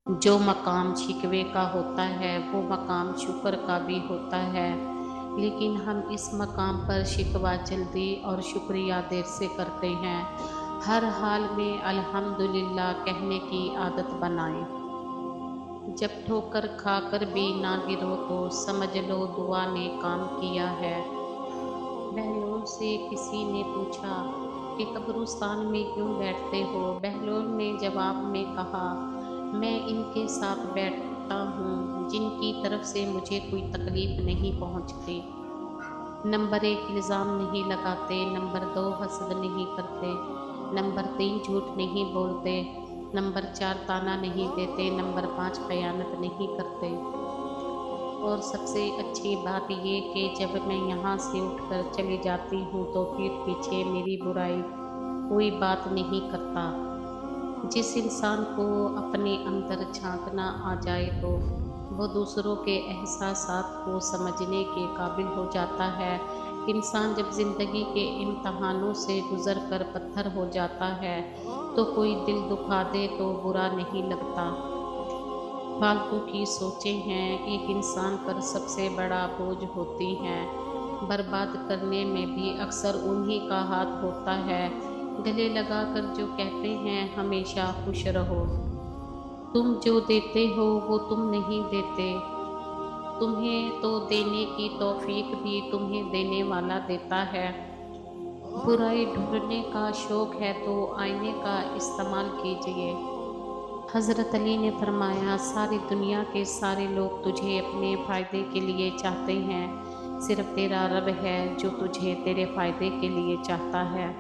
जो मकाम शिकवे का होता है वो मकाम शुक्र का भी होता है, लेकिन हम इस मकाम पर शिकवा जल्दी और शुक्रिया देर से करते हैं। हर हाल में अल्हम्दुलिल्लाह कहने की आदत बनाएं। जब ठोकर खाकर भी ना गिरो तो समझ लो दुआ ने काम किया है। बहलोल से किसी ने पूछा कि कब्रिस्तान में क्यों बैठते हो? बहलोल ने जवाब में कहा, मैं इनके साथ बैठता हूँ जिनकी तरफ से मुझे कोई तकलीफ नहीं पहुँचती। नंबर 1 इल्ज़ाम नहीं लगाते, नंबर 2 हसद नहीं करते, नंबर 3 झूठ नहीं बोलते, नंबर 4 ताना नहीं देते, नंबर 5 खयानत नहीं करते। और सबसे अच्छी बात ये कि जब मैं यहाँ से उठकर चली जाती हूँ तो पीठ पीछे मेरी बुराई कोई बात नहीं करता। जिस इंसान को अपने अंदर झांकना आ जाए तो वो दूसरों के एहसासात को समझने के काबिल हो जाता है। इंसान जब ज़िंदगी के इम्तहानों से गुज़र कर पत्थर हो जाता है तो कोई दिल दुखा दे तो बुरा नहीं लगता। फालतू की सोचें हैं एक इंसान पर सबसे बड़ा बोझ होती हैं। बर्बाद करने में भी अक्सर उन्हीं का हाथ होता है। गले लगाकर जो कहते हैं हमेशा खुश रहो। तुम जो देते हो वो तुम नहीं देते, तुम्हें तो देने की तौफीक भी तुम्हें देने वाला देता है। बुराई ढूंढने का शौक है तो आईने का इस्तेमाल कीजिए। हज़रत अली ने फरमाया, सारी दुनिया के सारे लोग तुझे अपने फ़ायदे के लिए चाहते हैं, सिर्फ तेरा रब है जो तुझे तेरे फ़ायदे के लिए चाहता है।